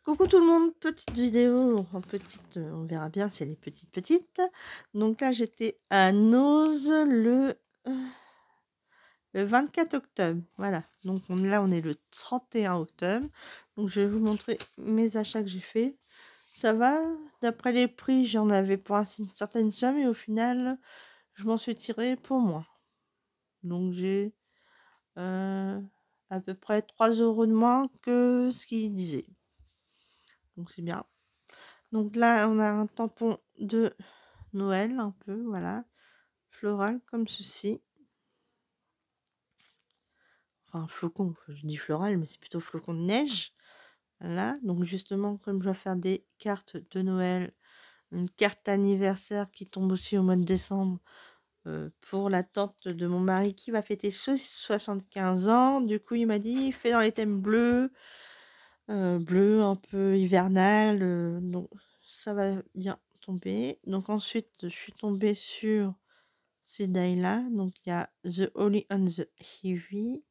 Coucou tout le monde, petite vidéo, enfin petite, on verra bien si elle est petite. Donc là, j'étais à Nose le 24 octobre. Voilà, donc là, on est le 31 octobre. Donc je vais vous montrer mes achats que j'ai fait. Ça va, d'après les prix, j'en avais pour une certaine somme et au final, je m'en suis tirée pour moi. Donc j'ai à peu près 3 € de moins que ce qu'il disait. Donc c'est bien. Donc là, on a un tampon de Noël, un peu, voilà, floral, comme ceci. Enfin, flocon, je dis floral, mais c'est plutôt flocon de neige. Voilà, donc justement, comme je dois faire des cartes de Noël, une carte anniversaire qui tombe aussi au mois de décembre, pour la tante de mon mari qui va fêter ses 75 ans. Du coup, il m'a dit, fais dans les thèmes bleus, bleu un peu hivernal, donc ça va bien tomber. Donc ensuite, je suis tombée sur ces die-là. Donc il y a The Holy and the Heavy,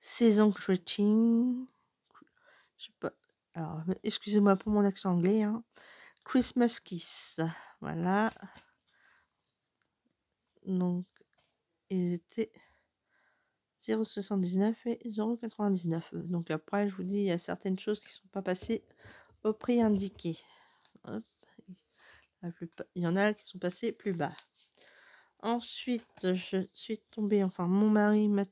Season Greeting, je sais pas, alors excusez-moi pour mon accent anglais, hein. Christmas Kiss, voilà. Donc ils étaient 0,79 et 0,99. Donc après, je vous dis, il y a certaines choses qui ne sont pas passées au prix indiqué. Hop. Il y en a qui sont passées plus bas. Ensuite, je suis tombée, enfin mon mari m'a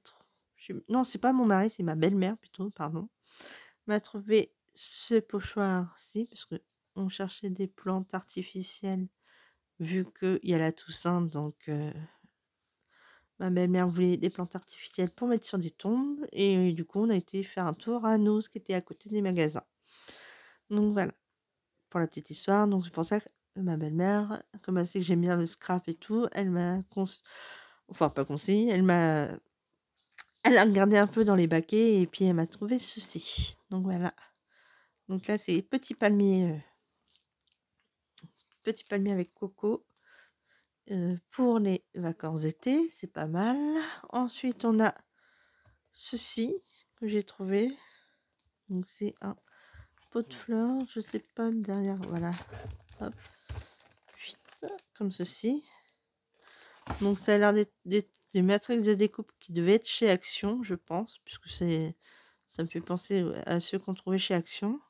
non, c'est pas mon mari, c'est ma belle-mère plutôt, pardon, m'a trouvé ce pochoir-ci, parce que on cherchait des plantes artificielles, vu qu'il y a la Toussaint, donc ma belle-mère voulait des plantes artificielles pour mettre sur des tombes, et du coup on a été faire un tour à Nose, qui était à côté des magasins. Donc voilà, pour la petite histoire. Donc c'est pour ça que ma belle-mère, comme elle sait que j'aime bien le scrap et tout, elle m'a enfin pas conseillé, elle a regardé un peu dans les baquets et puis elle m'a trouvé ceci. Donc voilà. Donc là c'est petit palmier avec coco pour les vacances d'été, c'est pas mal. Ensuite on a ceci que j'ai trouvé. Donc c'est un pot de fleurs, je sais pas derrière, voilà. Hop. Comme ceci. Donc ça a l'air d'être des matrices de découpe qui devaient être chez Action, je pense, puisque ça me fait penser à ceux qu'on trouvait chez Action.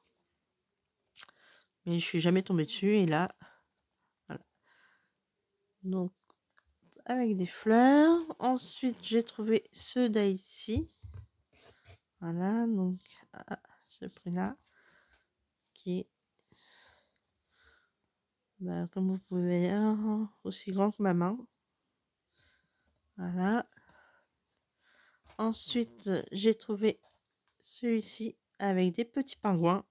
Mais je suis jamais tombée dessus, et là, voilà. Donc avec des fleurs. Ensuite, j'ai trouvé ceux-là ici. Voilà, donc à ce prix-là, qui est, comme vous pouvez voir, aussi grand que ma main. Voilà. Ensuite, j'ai trouvé celui-ci avec des petits pingouins,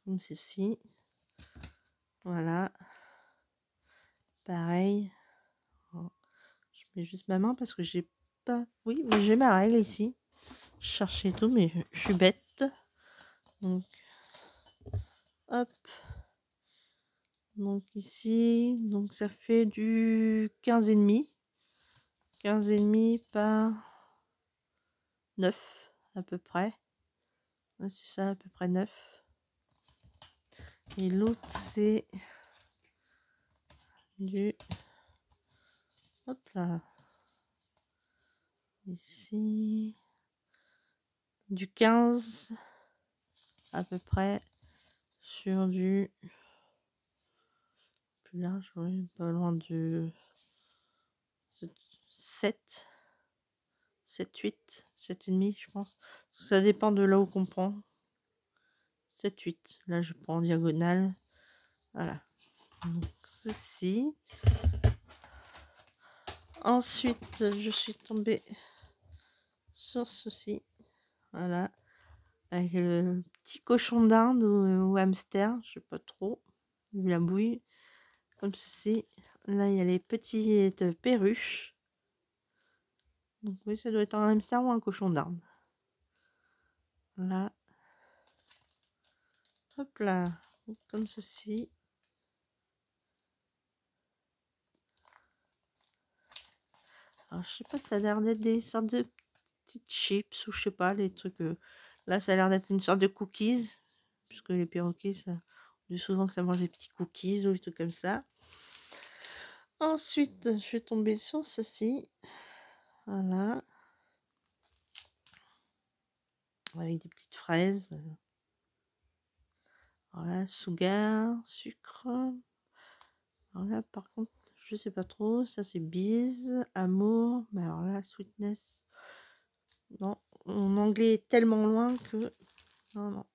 comme ceci. Voilà. Pareil. Je mets juste ma main parce que j'ai pas... Oui, mais j'ai ma règle ici. Je cherchais tout, mais je suis bête. Donc, hop. Donc ici, donc ça fait du 15,5. 15,5 par 9 à peu près. Ouais, c'est ça, à peu près 9. Et l'autre, c'est du... Hop là. Ici. Du 15 à peu près sur du... Plus large, oui, pas loin du 7, 7, 8, 7,5 je pense. Ça dépend de là où on prend. 7, 8. Là, je prends en diagonale. Voilà. Donc, ceci. Ensuite, je suis tombée sur ceci. Voilà. Avec le petit cochon d'Inde ou hamster, je sais pas trop. Vu la bouille. Comme ceci. Là, il y a les petites perruches. Donc oui, ça doit être un hamster ou un cochon d'Inde. Là. Hop là. Comme ceci. Alors, je sais pas, ça a l'air d'être des sortes de petites chips ou je sais pas, les trucs. Là, ça a l'air d'être une sorte de cookies. puisque les perroquets, ça, on dit souvent que ça mange des petits cookies ou des trucs comme ça. Ensuite, je vais tomber sur ceci. Voilà. Avec des petites fraises. Voilà, sugar, sucre. Alors là, par contre, je sais pas trop. Ça, c'est bise, amour. Mais alors là, sweetness. Non, mon anglais est tellement loin que... Non, non.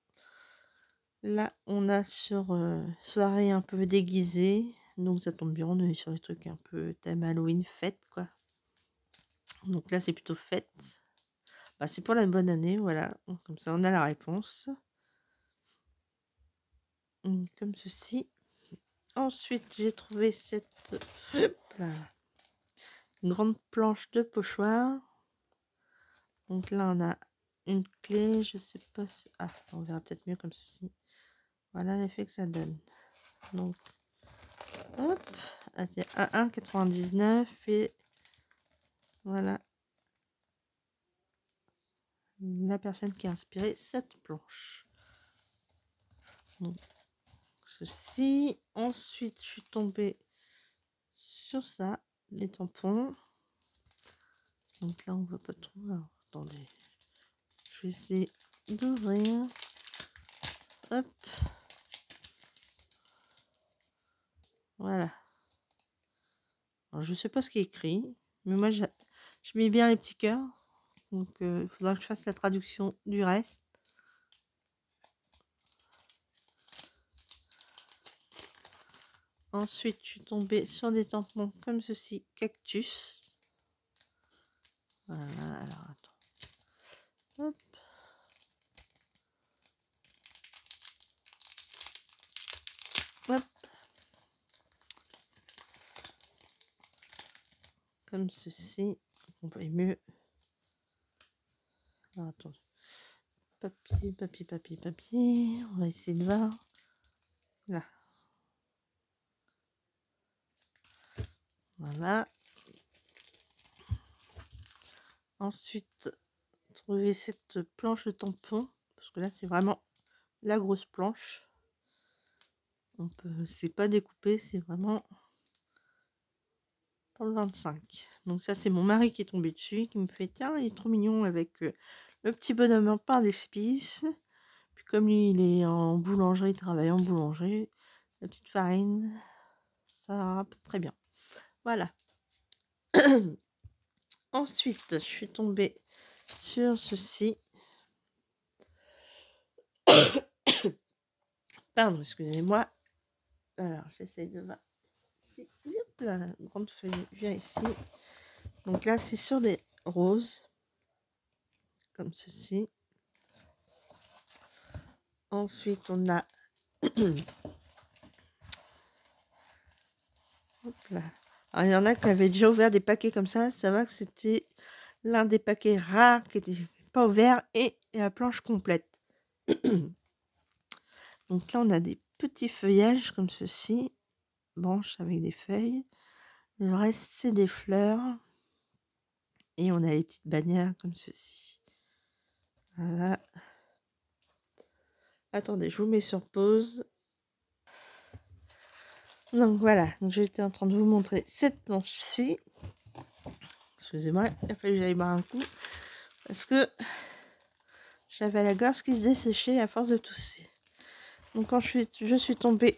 Là, on a sur soirée un peu déguisée. Donc, ça tombe bien, on est sur les trucs un peu thème Halloween, fête, quoi. Donc là, c'est plutôt fête. Bah, c'est pour la bonne année, voilà. Comme ça, on a la réponse. Comme ceci. Ensuite, j'ai trouvé cette grande planche de pochoir. Donc là, on a une clé, je sais pas si... Ah, on verra peut-être mieux comme ceci. Voilà l'effet que ça donne. Donc, hop, à 1,99 et voilà la personne qui a inspiré cette planche. Donc, ceci. Ensuite, je suis tombée sur ça, les tampons. Donc là, on voit pas trop. Alors, attendez. Je vais essayer d'ouvrir. Hop. Voilà. Alors, je sais pas ce qui est écrit, mais moi, je mets bien les petits cœurs. Donc, il faudra que je fasse la traduction du reste. Ensuite, je suis tombée sur des tampons comme ceci, cactus. Voilà, alors attends. Hop. Hop. Comme ceci. On voit mieux. Alors, attends. Papier, papier, papier, papier. On va essayer de voir. Là. Voilà. Ensuite, trouver cette planche de tampon. Parce que là, c'est vraiment la grosse planche. On peut, c'est pas découpé, c'est vraiment pour le 25. Donc ça, c'est mon mari qui est tombé dessus, qui me fait, tiens, il est trop mignon avec le petit bonhomme en pain d'épices. Puis comme lui, il est en boulangerie, il travaille en boulangerie, la petite farine, ça va très bien. Voilà. Ensuite, je suis tombée sur ceci. Pardon, excusez-moi. Alors, j'essaie de voir. Ici, hop là, grande feuille, viens ici. Donc là, c'est sur des roses, comme ceci. Ensuite, on a... Hop là. Alors, il y en a qui avaient déjà ouvert des paquets comme ça. Ça va que c'était l'un des paquets rares qui n'était pas ouvert et la planche complète. Donc là, on a des petits feuillages comme ceci. Branches avec des feuilles. Le reste, c'est des fleurs. Et on a les petites bannières comme ceci. Voilà. Attendez, je vous mets sur pause. Donc voilà, donc j'étais en train de vous montrer cette planche-ci. Excusez-moi, il a fallu que j'aille boire un coup. Parce que j'avais la gorge qui se desséchait à force de tousser. Donc ensuite, je suis tombée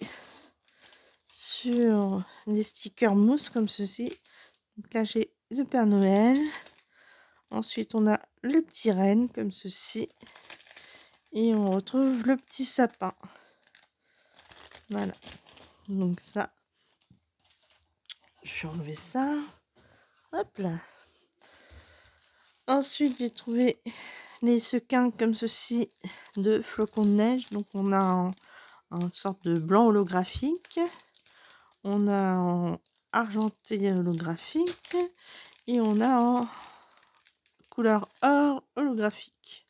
sur des stickers mousse comme ceci. Donc là, j'ai le Père Noël. Ensuite, on a le petit renne comme ceci. Et on retrouve le petit sapin. Voilà. Donc ça, je vais enlever ça. Hop là. Ensuite, j'ai trouvé les sequins comme ceci de flocons de neige. Donc on a en sorte de blanc holographique. On a en argenté holographique. Et on a en couleur or holographique.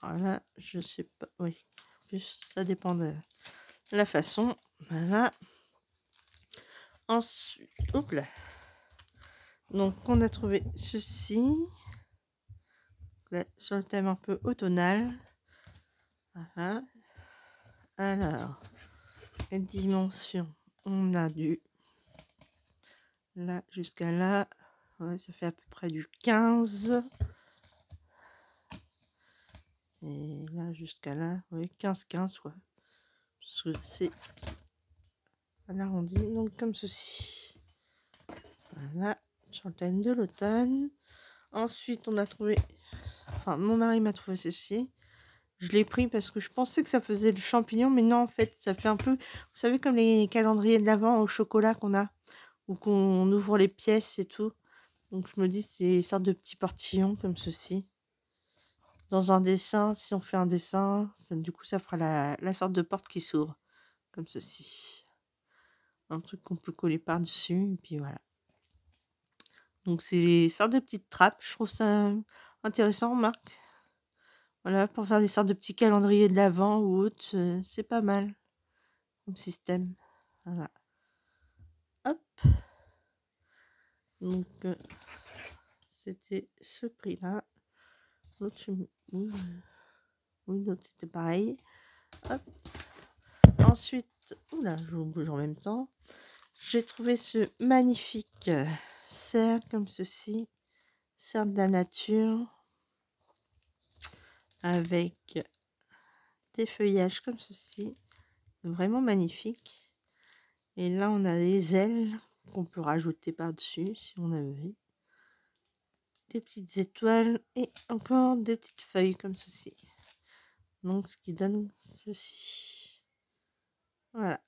Voilà, je sais pas. Oui, plus ça dépend de la façon. Voilà. Ensuite, hop là. Donc on a trouvé ceci. Là, sur le thème un peu automnal. Voilà. Alors, les dimensions, on a du là jusqu'à là. Ouais, ça fait à peu près du 15. Et là jusqu'à là, oui, 15 quoi. Parce que c'est un arrondi, donc comme ceci. Voilà, sur le thème de l'automne. Ensuite, on a trouvé, enfin, mon mari m'a trouvé ceci. Je l'ai pris parce que je pensais que ça faisait le champignon, mais non, en fait, ça fait un peu, vous savez, comme les calendriers de l'Avent au chocolat qu'on a, où qu'on ouvre les pièces et tout. Donc, je me dis, c'est une sorte de petits portillons comme ceci. Dans un dessin, si on fait un dessin, ça, du coup, ça fera la sorte de porte qui s'ouvre, comme ceci. Un truc qu'on peut coller par-dessus, et puis voilà. Donc, c'est des sortes de petites trappes. Je trouve ça intéressant, Marc. Voilà, pour faire des sortes de petits calendriers de l'Avent ou autre, c'est pas mal comme système. Voilà. Hop. Donc, c'était ce prix-là. L'autre, oui, l'autre, c'était pareil. Hop. Ensuite, oula, je vous bouge en même temps. J'ai trouvé ce magnifique cerf comme ceci. Cerf de la nature. Avec des feuillages comme ceci. Vraiment magnifique. Et là, on a les ailes qu'on peut rajouter par-dessus si on a envie. Des petites étoiles et encore des petites feuilles comme ceci. Donc, ce qui donne ceci. Voilà.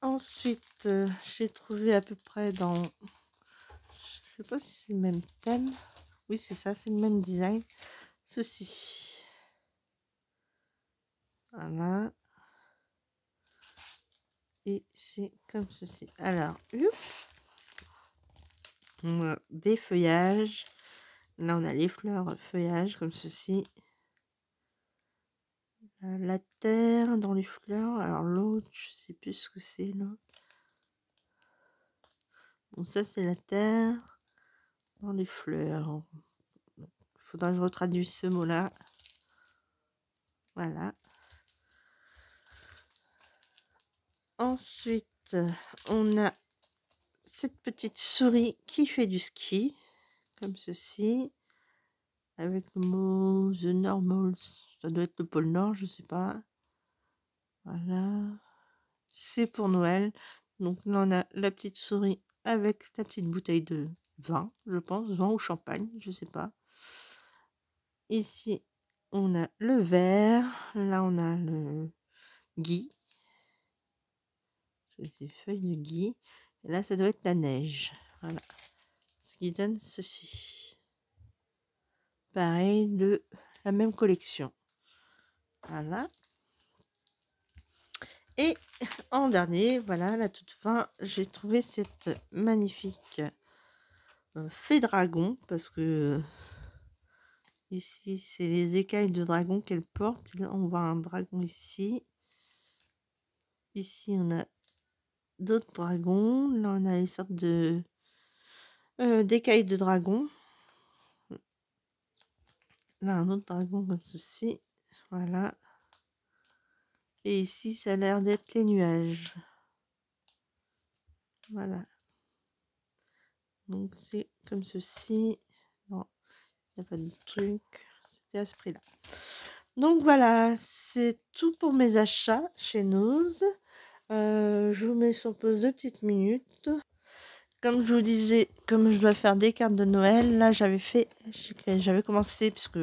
Ensuite, j'ai trouvé à peu près dans... Je sais pas si c'est le même thème. Oui, c'est ça, c'est le même design. Ceci. Voilà. Et c'est comme ceci. Alors, on a des feuillages. Là, on a les fleurs feuillages comme ceci. La terre dans les fleurs. Alors, l'autre, je sais plus ce que c'est là. Bon, ça, c'est la terre dans les fleurs. Il faudra que je retraduise ce mot-là. Voilà. Ensuite, on a cette petite souris qui fait du ski, comme ceci, avec le mot The Normal. Ça doit être le pôle Nord, je sais pas. Voilà. C'est pour Noël. Donc là, on a la petite souris avec la petite bouteille de vin, je pense, vin ou champagne, je sais pas. Ici, on a le verre. Là, on a le gui. C'est des feuilles de gui. Et là, ça doit être la neige. Voilà. Ce qui donne ceci. Pareil, de la même collection. Voilà. Et en dernier, voilà, la toute fin, j'ai trouvé cette magnifique fée dragon. Parce que ici, c'est les écailles de dragon qu'elle porte. Là, on voit un dragon ici. Ici, on a d'autres dragons. Là, on a les sortes de d'écailles de dragon. Là, un autre dragon comme ceci. Voilà. Et ici, ça a l'air d'être les nuages. Voilà. Donc, c'est comme ceci. Non, il n'y a pas de truc. C'était à ce prix-là. Donc, voilà. C'est tout pour mes achats chez Nose. Je vous mets sur pause 2 petites minutes. Comme je vous disais, comme je dois faire des cartes de Noël, là, j'avais commencé, puisque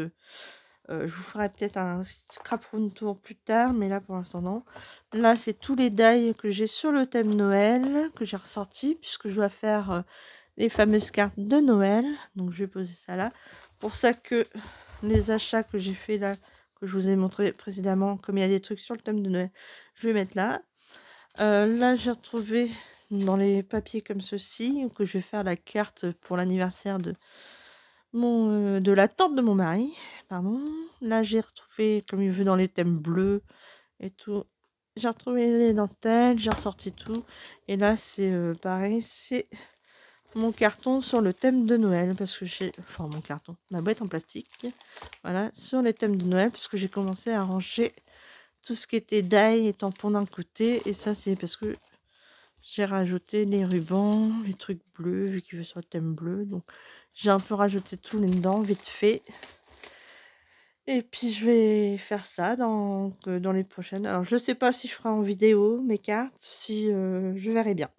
je vous ferai peut-être un scrap room tour plus tard, mais là, pour l'instant, non. Là, c'est tous les dies que j'ai sur le thème Noël, que j'ai ressorti, puisque je dois faire les fameuses cartes de Noël. Donc, je vais poser ça là. Pour ça que les achats que j'ai fait là, que je vous ai montré précédemment, comme il y a des trucs sur le thème de Noël, je vais mettre là. Là, j'ai retrouvé dans les papiers comme ceci, que je vais faire la carte pour l'anniversaire de la tante de mon mari. Pardon. Là, j'ai retrouvé, comme il veut, dans les thèmes bleus et tout. J'ai retrouvé les dentelles, j'ai ressorti tout. Et là, c'est pareil, c'est mon carton sur le thème de Noël, parce que j'ai... Enfin, mon carton, ma boîte en plastique. Voilà, sur les thèmes de Noël, parce que j'ai commencé à ranger tout ce qui était die et tampons d'un côté. Et ça, c'est parce que j'ai rajouté les rubans, les trucs bleus, vu qu'il veut sur le thème bleu. Donc, j'ai un peu rajouté tout là-dedans, vite fait. Et puis, je vais faire ça dans les prochaines. Alors, je sais pas si je ferai en vidéo mes cartes, si je verrai bien.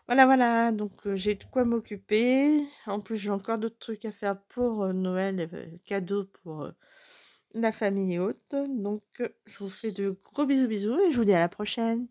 Voilà, voilà, donc j'ai de quoi m'occuper. En plus, j'ai encore d'autres trucs à faire pour Noël, cadeaux pour la famille haute. Donc, je vous fais de gros bisous, bisous et je vous dis à la prochaine.